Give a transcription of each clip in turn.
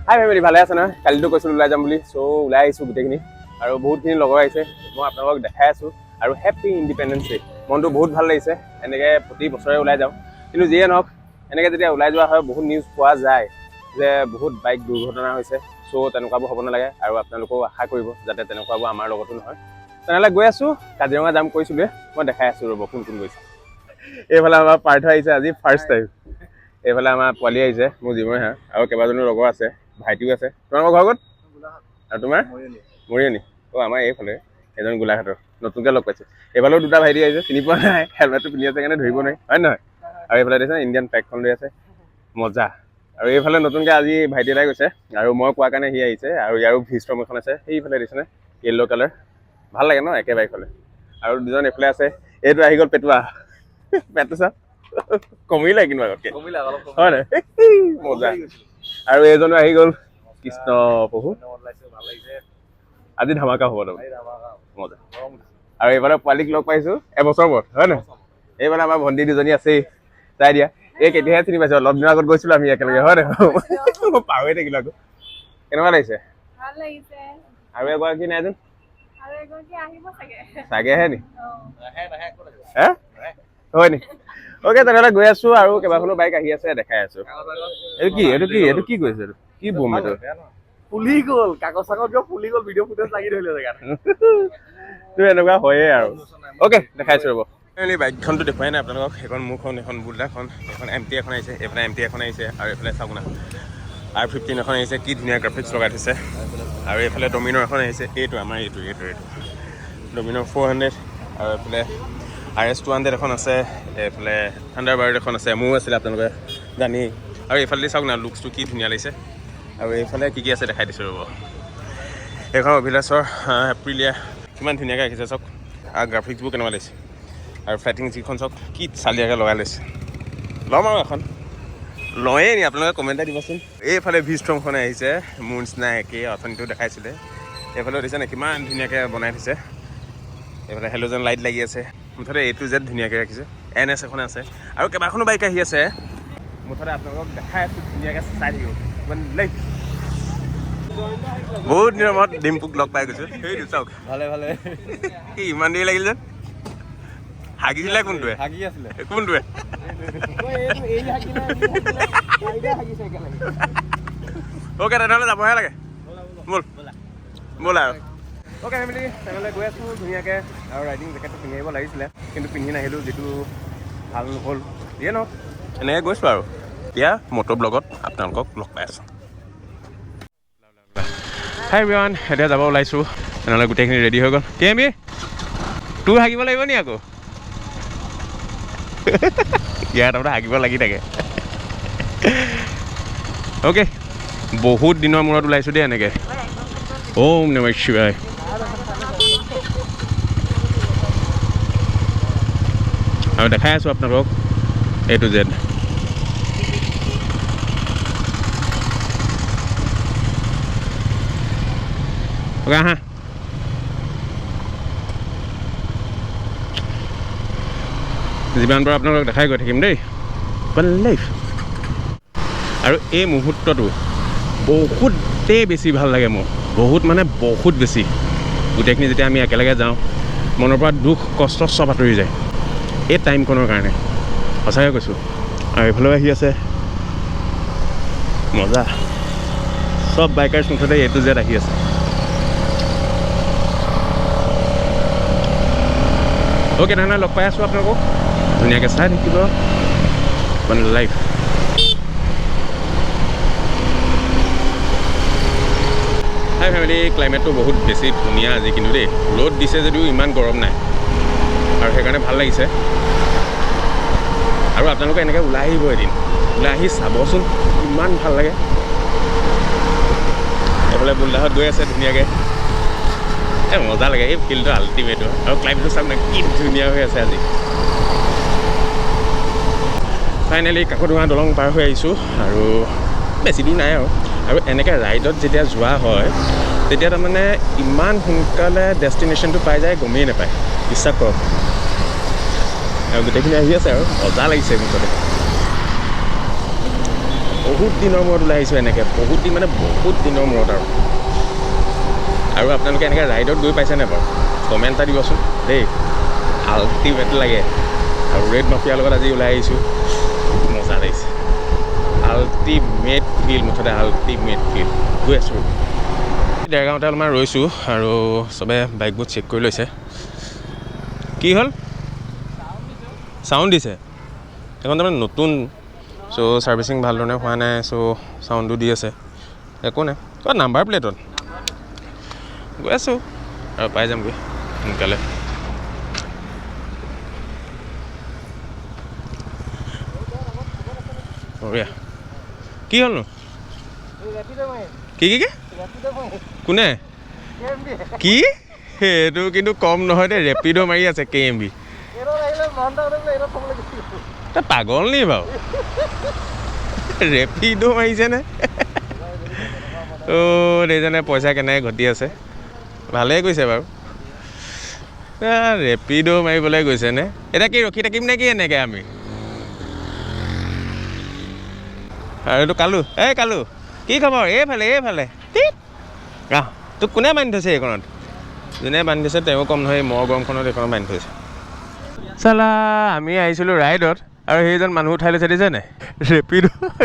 হাই family, ভালে আছে নহয়? কালিতো কৈছিলোঁ ওলাই যাম বুলি, চ' ওলাই আহিছোঁ গোটেইখিনি আৰু বহুতখিনি লগৰ আহিছে। মই আপোনালোকক দেখাই আছোঁ আৰু হেপ্পী ইণ্ডিপেণ্ডেন্স ডে। মনটো বহুত ভাল লাগিছে। এনেকৈ প্ৰতি বছৰে ওলাই যাওঁ, কিন্তু যিয়ে নহওক এনেকৈ যেতিয়া ওলাই যোৱা হয় বহুত নিউজ পোৱা যায় যে বহুত বাইক দুৰ্ঘটনা হৈছে। চ' তেনেকুৱাবোৰ হ'ব নালাগে আৰু আপোনালোকেও আশা কৰিব যাতে তেনেকুৱাবোৰ আমাৰ লগতো নহয়। তেনেহ'লে গৈ আছোঁ, কাজিৰঙা যাম কৈছিলোঁৱে, মই দেখাই আছোঁ ৰ'ব কোন কোন গৈছে। এইফালে আমাৰ পাৰ্থ আহিছে আজি ফাৰ্ষ্ট টাইম। এইফালে আমাৰ পোৱালি আহিছে, মোৰ জিমৰে হয় আৰু কেইবাজনো লগৰ আছে, ভাইটিও আছে। তোমালোকৰ ঘৰ ক'ত? আৰু তোমাৰ? মৰিয়নি। অঁ, আমাৰ এইফালে এজন গোলাঘাটৰ, নতুনকৈ লগ পাইছোঁ। এইফালেও দুটা ভাইটি আহিছে, চিনি পোৱা নাই, হেলমেটটো পিন্ধি আছে কাৰণে ধৰিব নোৱাৰি, হয় নহয়? আৰু এইফালে দেখিছে ইণ্ডিয়ান ফ্লেগখন লৈ আছে, মজা। আৰু এইফালে নতুনকৈ আজি ভাইটি এটাই গৈছে আৰু মই কোৱাৰ কাৰণে সি আহিছে। আৰু ইয়াৰো ভিষ্ট্ৰম এখন আছে, সেইফালে দেখিছেনে য়েল্ল' কালাৰ, ভাল লাগে ন একে বাইকলে। আৰু দুজন এইফালে আছে, এইটো আহি গ'ল পেটুৱা। পেটটো চা কমিলে কিন্তু আগতকে, হয় নাই? মজা। আৰু এইজনো আহি গ'ল, কৃষ্ণ প্ৰভু, আজি ধামাকা হ'ব তাৰমানে, মজা। আৰু এইফালে পোৱালিক লগ পাইছোঁ এবছৰ মূৰত, হয় নহয়? এইফালে আমাৰ ভণ্টি দুজনী আছেই, চাই দিয়া। এই কেতিয়াহে চিনি পাইছোঁ, অলপ দিনৰ আগত গৈছিলোঁ আমি একেলগে, হয় নহয়? মই পাহৰি থাকিলোঁ আকৌ। কেনেকুৱা লাগিছে? ভাল লাগিছে। আৰু এগৰাকী নাই যেন? আৰু এগৰাকী আহিব চাগে। চাগেহে নি? হে? হয় নি? অ'কে, তেনেহ'লে গৈ আছোঁ আৰু কেইবাখনো বাইক আহি আছে, দেখাই আছোঁ। এইটো কি কৈছে? এইটো কি বোম এইটো? ফুলি গ'ল, কাগজ চাগজ কিয় ফুলি গ'ল, ভিডিঅ' ফুটেজ লাগি ধৰিলে জেগাত। তো এনেকুৱা হয়েই আৰু। অ'কে, দেখাইছোঁ ৰ'ব। বাইকখনতো দেখুৱাই নাই আপোনালোকক। সেইখন মোৰখন, এখন বুল্ডাখন, এখন MT এখন আহিছে, এইফালে MT এখন আহিছে আৰু এইফালে চাওক না R15 এখন আহিছে, কি ধুনীয়া গ্ৰাফিক্স লগাই থৈছে। আৰু এইফালে ডমিনৰ এখন আহিছে, এইটো আমাৰ এইটো ডমিনৰ 400। আৰু এইফালে RS 200 এখন আছে, এইফালে থাণ্ডাৰবাৰ্ড এখন আছে, মোৰো আছিলে আপোনালোকে জানি। আৰু এইফালে চাওক না, লুকছটো কি ধুনীয়া লাগিছে। আৰু এইফালে কি আছে দেখাই দিছোঁ ৰ'ব। এইখন অভিলাষৰ এপ্ৰিলিয়া, কিমান ধুনীয়াকৈ ৰাখিছে চাওক। আৰু গ্ৰাফিক্সবোৰ কেনেকুৱা লাগিছে। আৰু ফ্লাইটিং যিখন চাওক কি চালিয়াকৈ লগাই লৈছে। ল'ম আৰু এখন, লয়েই নি আপোনালোকে কমেণ্ট এটা দিবচোন। এইফালে ভিষ্ট্ৰমখন আহিছে, মোৰ নিচিনা একেই, অথনিটো দেখাইছিলে। এইফালেও দেখিছে নে কিমান ধুনীয়াকৈ বনাই থৈছে। এইফালে হেল'জেন লাইট লাগি আছে, মুঠতে A to Z ধুনীয়াকৈ ৰাখিছে। NS এখন আছে আৰু কেইবাখনো বাইক আহি আছে। মুঠতে আপোনালোকক দেখাই আছোঁ, ধুনীয়াকৈ চাই থাকিব। বহুত দিনৰ মূৰত ডিম্পুক লগ পাই গৈছোঁ। সেইটো চাওক, ভালে ভালে। কি ইমান দেৰি লাগিল যেন? হাগিছিলে কোনটোৱে? হাগি আছিলে কোনটোৱে? অ'কে, তেনেহ'লে যাবহে লাগে, ব'ল আৰু। অ'কে ফেমিলি, তেনেহ'লে গৈ আছোঁ ধুনীয়াকৈ। আৰু ৰাইডিং জেকেটটো পিন্ধি আহিব লাগিছিলে, কিন্তু পিন্ধি নাহিলোঁ, যিটো ভাল নহ'ল। যিয়ে নহওক এনেকৈ গৈছোঁ আৰু। এতিয়া মটৰ ব্লগত আপোনালোকক লগ পাই আছোঁ। হাই এভৰিৱান, এতিয়া যাব ওলাইছোঁ। তেনেহ'লে গোটেইখিনি ৰেডি হৈ গ'ল। কেমি তোৰ হাগিব লাগিব নি আকৌ? ইয়াৰ তাৰমানে হাগিব লাগি থাকে। অ'কে, বহুত দিনৰ মূৰত ওলাইছোঁ দেই এনেকৈ। ওম নমঃ শিৱায়। আৰু দেখাই আছোঁ আপোনালোকক A to Z। অ'কে, আহা। যিমান পাৰোঁ আপোনালোকক দেখাই গৈ থাকিম দেই। আৰু এই মুহূৰ্তটো বহুতেই বেছি ভাল লাগে মোৰ, বহুত মানে বহুত বেছি। গোটেইখিনি যেতিয়া আমি একেলগে যাওঁ, মনৰ পৰা দুখ কষ্ট চব আঁতৰি যায় এই টাইমখনৰ কাৰণে, সঁচাকৈ কৈছোঁ। আৰু এইফালেও আহি আছে, মজা। চব বাইকাৰ্ছ মুঠতে A to Z আহি আছে। অ'কে, তেনেহ'লে লগ পাই আছোঁ আপোনালোকক। ধুনীয়াকৈ চাই থাকিব মানে লাইফ। হাই ফেমিলি, ক্লাইমেটটো বহুত বেছি ধুনীয়া আজি কিন্তু দেই। ৰ'দ দিছে যদিও ইমান গৰম নাই, আৰু সেইকাৰণে ভাল লাগিছে। আৰু আপোনালোকে এনেকৈ ওলাই আহিব এদিন, ওলাই আহি চাবচোন ইমান ভাল লাগে। এইফালে বুল্ডাহঁত গৈ আছে ধুনীয়াকৈ, মজা লাগে। এই ফিল্ডটো আল্টিমেট, আৰু ক্লাইমেটটো চাওক না কি ধুনীয়া হৈ আছে আজি। ফাইনেলি কাকডোঙা দলং পাৰ হৈ আহিছোঁ, আৰু বেছি দূৰ নাই আৰু এনেকৈ ৰাইডত যেতিয়া যোৱা হয় তেতিয়া তাৰমানে ইমান সোনকালে ডেষ্টিনেশ্যনটো পাই যায় গমেই নাপায়, বিশ্বাস কৰক। আৰু গোটেইখিনি আহি আছে আৰু মজা লাগিছে মুঠতে। বহুত দিনৰ মূৰত ওলাই আহিছোঁ এনেকৈ, বহুত দিন মানে বহুত দিনৰ মূৰত আৰু আপোনালোকে এনেকৈ ৰাইডত গৈ পাইছেনে বাৰু? কমেণ্ট এটা দিবচোন দেই, আল্টিমেট লাগে। আৰু ৰেড মাফিয়াৰ লগত আজি ওলাই আহিছোঁ, মজা লাগিছে, আল্টিমেট ফিল, মুঠতে আল্টিমেট ফিল। গৈ আছোঁ দেৰগাঁৱতে অলপমান ৰৈছোঁ আৰু চবে বাইকবোৰ চেক কৰি লৈছে। কি হ'ল? চাউণ্ড দিছে এখন তাৰমানে নতুন, চ' ছাৰ্ভিচিং ভাল ধৰণে হোৱা নাই, চ' চাউণ্ডটো দি আছে, একো নাই। নাম্বাৰ প্লেটত গৈ আছোঁ আৰু পাই যামগৈ সোনকালে। বঢ়িয়া। কি হ'লনো? কি কি কি কোনে? কি সেইটো কিন্তু কম নহয় দেই, ৰেপিড' মাৰি আছে KMB। তই পাগল নি বাৰু? ৰেপিড' মাৰিছেনে? দেইজনে পইচা কেনেকৈ ঘটি আছে, ভালেই কৈছে বাৰু। ৰেপিড' মাৰিবলৈ গৈছেনে? এতিয়া কি ৰখি থাকিম নে কি এনেকৈ আমি? আৰু এইটো কালু, কালু কি খবৰ? এইফালে তোক কোনে বান্ধি থৈছে এইখনত? যোনে বান্ধি থৈছে তেওঁ কম নহয়, মৰ গৰমখনত এইখনত বান্ধি থৈছে। চালা আমি আহিছিলোঁ ৰাইডত আৰু সেইজন মানুহ উঠাই লৈছে, দিছে নাই?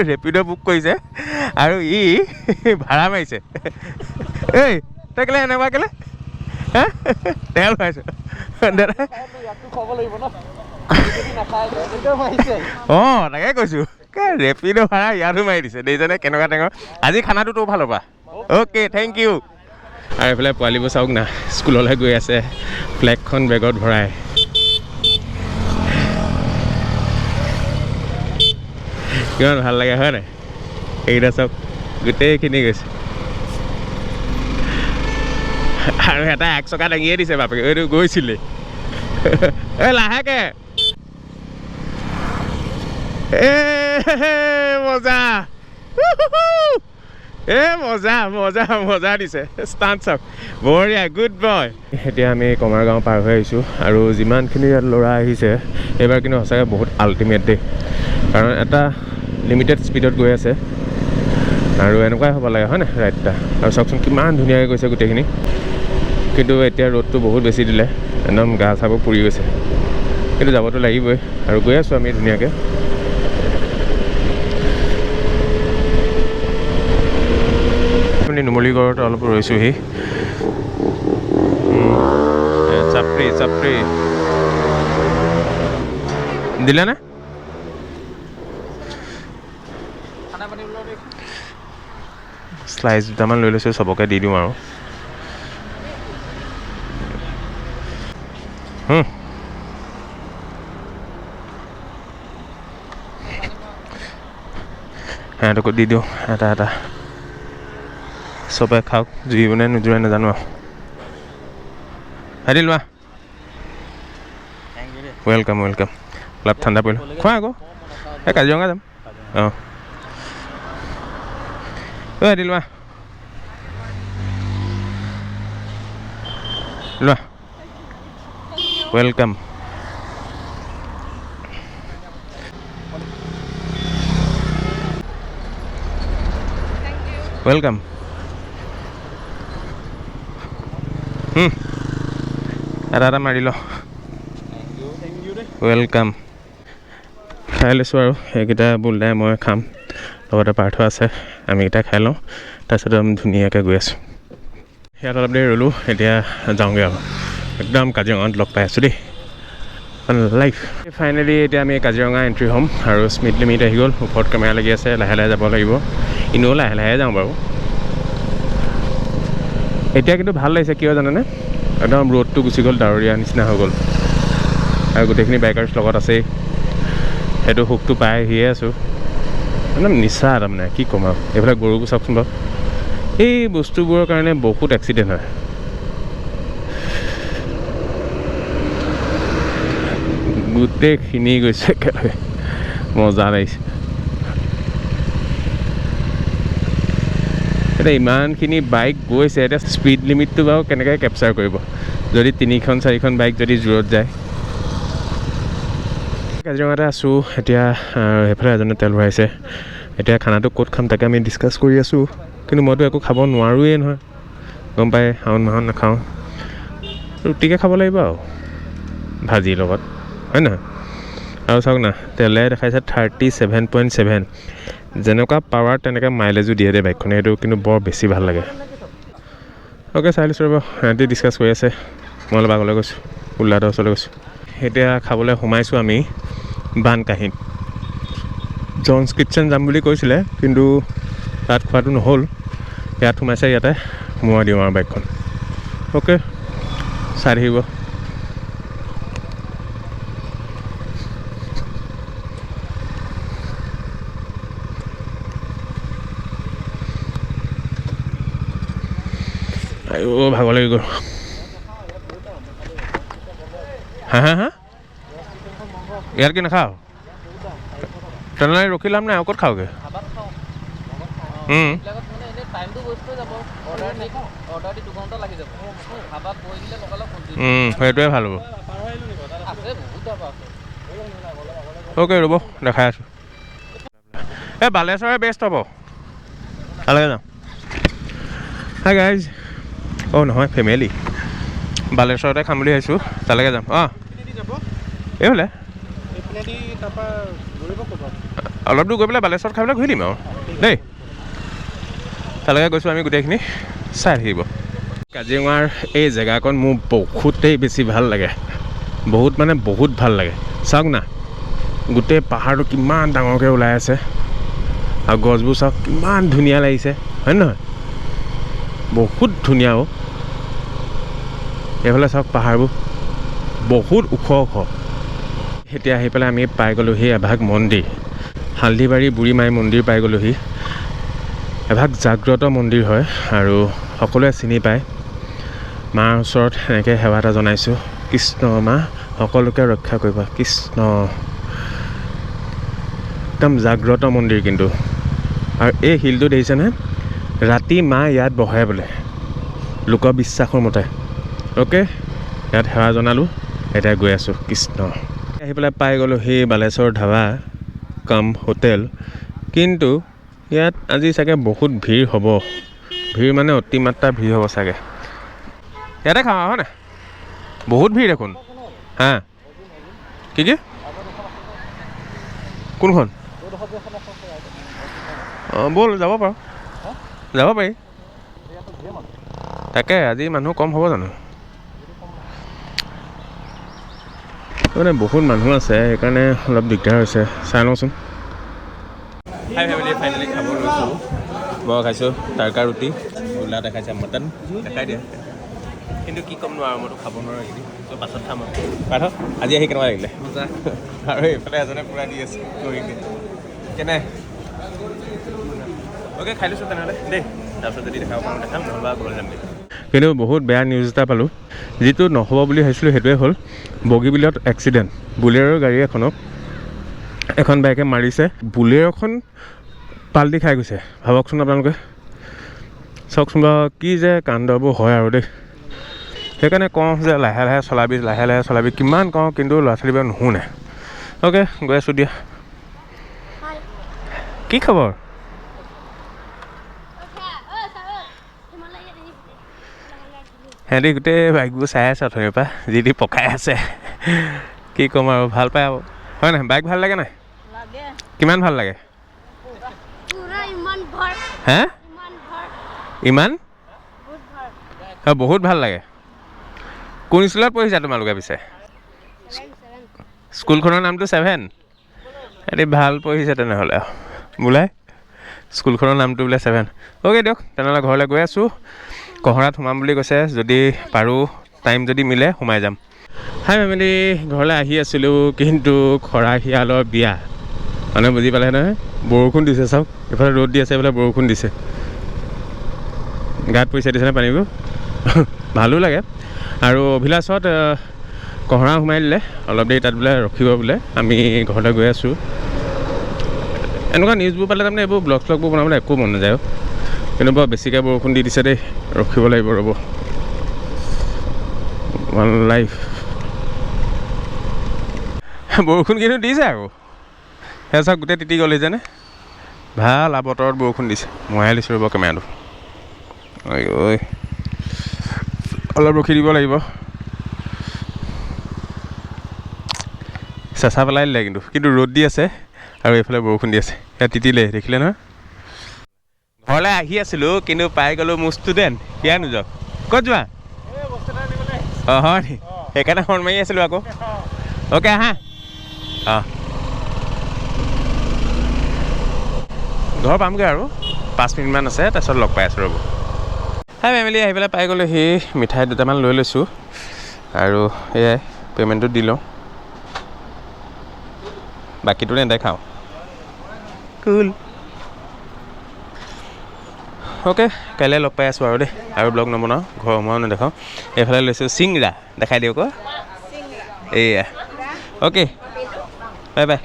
ৰেপিড' বুক কৰিছে আৰু ই ভাড়া মাৰিছে। তই কেলে এনেকুৱা কেলে? তেল পাইছোঁ তাকে কৈছোঁ, ৰেপিড' ভাড়া ইয়াতো মাৰি দিছে দেইজনে। কেনেকুৱা টেঙৰ আজি খানাটো তোৰ ফালৰ পৰা। Okay, thank you. আৰু এইফালে পোৱালিবোৰ চাওক না, স্কুললৈ গৈ আছে ফ্লেগখন বেগত ভৰাই। কিমান ভাল লাগে হয় নাই? এইকেইটা চাওক গোটেইখিনি গৈছে আৰু এটা 1 চকা দাঙিয়ে দিছে বাপেকে, এইটো গৈছিলে। লাহেকে মজা, মজা দিছে ষ্টাণ্ট চাওক, বঢ়িয়া, গুড বয়। এতিয়া আমি কমাৰগাঁও পাৰ হৈ আহিছোঁ আৰু যিমানখিনি ইয়াত ল'ৰা আহিছে এইবাৰ কিন্তু সঁচাকৈ বহুত আল্টিমেট দেই, কাৰণ এটা লিমিটেড স্পীডত গৈ আছে আৰু এনেকুৱাই হ'ব লাগে হয় নাই ৰাইডটা। আৰু চাওকচোন কিমান ধুনীয়াকৈ গৈছে গোটেইখিনি, কিন্তু এতিয়া ৰ'দটো বহুত বেছি দিলে, একদম গা চাবোৰ পুৰি গৈছে, কিন্তু যাবতো লাগিবই আৰু গৈ আছোঁ আমি ধুনীয়াকৈ। নুমলীগড়ত অলপ ৰৈছোঁহি। চাপৰি দিলে নে? স্লাইচ দুটামান লৈ লৈছোঁ, চবকে দি দিওঁ আৰু। সিহঁতকো দি দিওঁ এটা, চবে খাওক, জুৰিবনে নোজোৰে নাজানো আৰু। হেৰি লোৱা, ৱেলকাম। অলপ ঠাণ্ডা পৰিলোঁ, খোৱা আকৌ, কাজিৰঙা যাম। হেৰি লোৱা ৱেলকাম। ৱেলকাম। এটা মাৰি ল, ৱেলকাম। খাই লৈছোঁ আৰু এইকেইটা বুলদাই মই খাম, লগতে পাৰ্থ আছে, আমিকেইটা খাই লওঁ, তাৰপিছত আমি ধুনীয়াকৈ গৈ আছোঁ। ইয়াত অলপ দেৰি ৰ'লোঁ, এতিয়া যাওঁগৈ আৰু একদম কাজিৰঙাত লগ পাই আছোঁ দেই লাইফ। ফাইনেলি এতিয়া আমি কাজিৰঙা এণ্ট্ৰি হ'ম আৰু স্পীড লিমিট আহি গ'ল, ওপৰত কেমেৰা লাগি আছে, লাহে যাব লাগিব, এনেও লাহে যাওঁ বাৰু। এতিয়া কিন্তু ভাল লাগিছে, কিয় জানেনে? একদম ৰ'দটো গুচি গ'ল, ডাৱৰীয়া নিচিনা হৈ গ'ল আৰু গোটেইখিনি বাইকাৰ্ছ লগত আছেই, সেইটো সুখটো পাই আহিয়ে আছোঁ। একদম নিচা তাৰমানে, কি ক'ম আৰু। এইফালে গৰুবোৰ চাওকচোন বাৰু, এই বস্তুবোৰৰ কাৰণে বহুত এক্সিডেণ্ট হয়। গোটেইখিনি গৈছে একেলগে, মজা লাগিছে। এতিয়া ইমানখিনি বাইক গৈছে, এতিয়া স্পীড লিমিটটো বাৰু কেনেকৈ কেপচাৰ কৰিব যদি 3-4খন বাইক যদি জোৰত যায়। কাজিৰঙাতে আছোঁ এতিয়া, সেইফালে এজনে তেল ভৰাইছে, এতিয়া খানাটো ক'ত খাম তাকে আমি ডিছকাছ কৰি আছোঁ, কিন্তু মইতো একো খাব নোৱাৰোৱেই নহয়, গম পাই শাওণ মাহত নাখাওঁ, ৰুটিকে খাব লাগিব আৰু ভাজিৰ লগত, হয় নহয়? আৰু চাওক না, তেলে দেখাইছে 37.7, যেনেকুৱা পাৱাৰ তেনেকৈ মাইলেজো দিয়ে দেই বাইকখনে, সেইটো কিন্তু বৰ বেছি ভাল লাগে। অ'কে, চাই লৈছোঁ ৰ'ব, সিহঁতি ডিছকাছ কৰি আছে, মই অলপ আগলৈ গৈছোঁ, উল্লাহঁতৰ ওচৰলৈ গৈছোঁ। এতিয়া খাবলৈ সোমাইছোঁ আমি বানকাঁহীত। জনছ কিটচেন যাম বুলি কৈছিলে, কিন্তু তাত খোৱাটো নহ'ল, ইয়াত সোমাইছে, ইয়াতে সোমোৱাই দিওঁ আৰু বাইকখন। অ'কে, চাই থাকিব। আইও ভাগৰ লাগি গ'ল। হা হা হা, ইয়াত কি নাখাওঁ? তেনেহ'লে ৰখি লাভ নাই, আৰু ক'ত খাওঁগৈ? সেইটোৱে ভাল হ'ব। অ'কে, ৰ'ব দেখাই আছোঁ। এই বালেশ্বৰে বেষ্ট হ'ব, তালৈকে যাওঁ। হাই গাইজ, অ' নহয় ফেমিলি, বালেশ্বৰতে খাম বুলি ভাবিছোঁ, তালৈকে যাম। অঁ এইফালে অলপ দূৰ গৈ পেলাই বালেশ্বৰত খাই পেলাই ঘূৰি দিম আৰু দেই। তালৈকে গৈছোঁ আমি গোটেইখিনি, চাই থাকিব। কাজিৰঙাৰ এই জেগাকণ মোৰ বহুতেই বেছি ভাল লাগে, বহুত মানে বহুত ভাল লাগে। চাওক না, গোটেই পাহাৰটো কিমান ডাঙৰকৈ ওলাই আছে, আৰু গছবোৰ চাওক কিমান ধুনীয়া লাগিছে, হয় নহয়? বহুত ধুনীয়া। এইফালে চাওক পাহাৰবোৰ বহুত ওখ ওখ। এতিয়া আহি পেলাই আমি পাই গ'লোহি এভাগ মন্দিৰ, হালধিবাৰী বুঢ়ী মাই মন্দিৰ পাই গ'লোহি। এভাগ জাগ্ৰত মন্দিৰ হয় আৰু সকলোৱে চিনি পায়। মাৰ ওচৰত এনেকৈ সেৱা এটা জনাইছোঁ, কৃষ্ণ মা সকলোকে ৰক্ষা কৰিবা, কৃষ্ণ। একদম জাগ্ৰত মন্দিৰ কিন্তু। আৰু এই শিলটো দেখিছেনে, ৰাতি মা ইয়াত বহে বোলে, লোকবিশ্বাসৰ মতে। অ'কে, ইয়াত সেৱা জনালোঁ, এতিয়া গৈ আছোঁ, কৃষ্ণ। আহি পেলাই পাই গ'লোঁ সেই বালেশ্বৰ ধাবা কাম হোটেল, কিন্তু ইয়াত আজি চাগে বহুত ভিৰ হ'ব, ভিৰ মানে অতিমাত্ৰা ভিৰ হ'ব চাগে। ইয়াতে খাওঁ হয় নাই? বহুত ভিৰ দেখোন। হা কি কি? কোনখন? অঁ ব'ল যাব পাৰোঁ, যাব পাৰি। তাকে আজি মানুহ কম হ'ব জানো? মানে বহুত মানুহ আছে, সেইকাৰণে অলপ দিগদাৰ হৈছে, চাই লওঁচোন। হাই ফেমিলি, ফাইনেলি খাব লৈছোঁ। মই খাইছোঁ তাৰকা ৰুটি, গোলা দেখাইছে মটন, দেখাই দিয়া। কিন্তু কি ক'ম নোৱাৰোঁ, মইতো খাব নোৱাৰোঁ এইখিনি, ত' পাছত খাম আৰু। পাৰ্থ আজি আহি কেনেকুৱা লাগিলে? মজা। আৰু এইফালে এজনে পূৰা দি আছে কৰিকে, কেনে? অ'কে, খাই লৈছোঁ তেনেহ'লে দেই, তাৰপিছত যদি দেখাব পাৰোঁ দেখাম, নহ'বা ঘৰলৈ যাম দেই। কিন্তু বহুত বেয়া নিউজ এটা পালোঁ, যিটো নহ'ব বুলি ভাবিছিলোঁ সেইটোৱে হ'ল। বগীবিলত এক্সিডেণ্ট, বুলেৰ' গাড়ী এখনক এখন বাইকে মাৰিছে, বুলেৰ'খন পাল্টি খাই গৈছে। ভাবকচোন আপোনালোকে, চাওকচোন বাৰু কি যে কাণ্ডবোৰ হয় আৰু দেই। সেইকাৰণে কওঁ যে লাহে লাহে চলাবি, লাহে লাহে চলাবি, কিমান কওঁ, কিন্তু ল'ৰা ছোৱালীবোৰে নুশুনে। অ'কে, গৈ আছোঁ দিয়া। কি খবৰ? সিহঁতি গোটেই বাইকবোৰ চাই আছে অথনিৰ পৰা, যি দি পকাই আছে। কি ক'ম আৰু, ভাল পায় আৰু হয় নাই? বাইক ভাল লাগে নাই? কিমান ভাল লাগে? হে ইমান? বহুত ভাল লাগে। কোন স্কুলত পঢ়িছা তোমালোকে পিছে? স্কুলখনৰ নামটো 7? সিহঁতি ভাল পঢ়িছে তেনেহ'লে আৰু বোলে, স্কুলখনৰ নামটো বোলে 7। অ'কে দিয়ক, তেনেহ'লে ঘৰলৈ গৈ আছোঁ। কহৰাত সোমাম বুলি কৈছে, যদি পাৰোঁ টাইম যদি মিলে সোমাই যাম। হাই ফেমিলি, ঘৰলৈ আহি আছিলোঁ, কিন্তু খৰাশিয়ালৰ বিয়া, মানে বুজি পালে নহয়? বৰষুণ দিছে চাওক, এইফালে ৰ'দ দি আছে, এইফালে বৰষুণ দিছে। গাত পইচা দিছেনে পানীবোৰ? ভালো লাগে। আৰু অভিলাষত কহৰা সোমাই দিলে, অলপ দেৰি তাত বোলে ৰখিব বোলে, আমি ঘৰলৈ গৈ আছোঁ। এনেকুৱা নিউজবোৰ পালে তাৰমানে এইবোৰ ব্লগ শ্লগবোৰ বনাবলৈ একো মন নাযায়। কিন্তু বৰ বেছিকৈ বৰষুণ দি দিছে দেই, ৰখিব লাগিব ৰ'ব। ওৱান লাইফ বৰষুণ কিন্তু দিছে আকৌ, সেই চাওক গোটেই তিতি গ'ল যেনে। ভাল আৰু বতৰত বৰষুণ দিছে মহাই লৈছোঁ ৰ'ব কেমেৰাটো ঐ অলপ ৰখি দিব লাগিব চেঁচা পেলাই দিলে কিন্তু ৰ'দ দি আছে আৰু এইফালে বৰষুণ দি আছে ইয়াত তিতিলে দেখিলে নহয় ঘৰলৈ আহি আছিলোঁ কিন্তু পাই গ'লোঁ মোৰ ষ্টুডেণ্ট কিয় নোযাওক ক'ত যোৱা অঁ হয় নি সেইকাৰণে হৰ্ণ মাৰি আছিলোঁ আকৌ অ'কে আহা অঁ ঘৰ পামগৈ আৰু 5 মিনিটমান আছে তাৰপিছত লগ পাই আছোঁ ৰ'ব হাই ফেমিলি আহি পেলাই পাই গ'লোঁ সেই মিঠাই দুটামান লৈ লৈছোঁ আৰু এয়াই পে'মেণ্টটো দি লওঁ বাকীটো নেদেখাওঁ কুল অ'কে কাইলৈ লগ পাই আছোঁ আৰু দেই আৰু ব্লগ নবনাওঁ ঘৰ সময়ো নেদেখাওঁ এইফালে লৈছোঁ চিংৰা দেখাই দিওঁ আকৌ এয়া অ'কে বাই বাই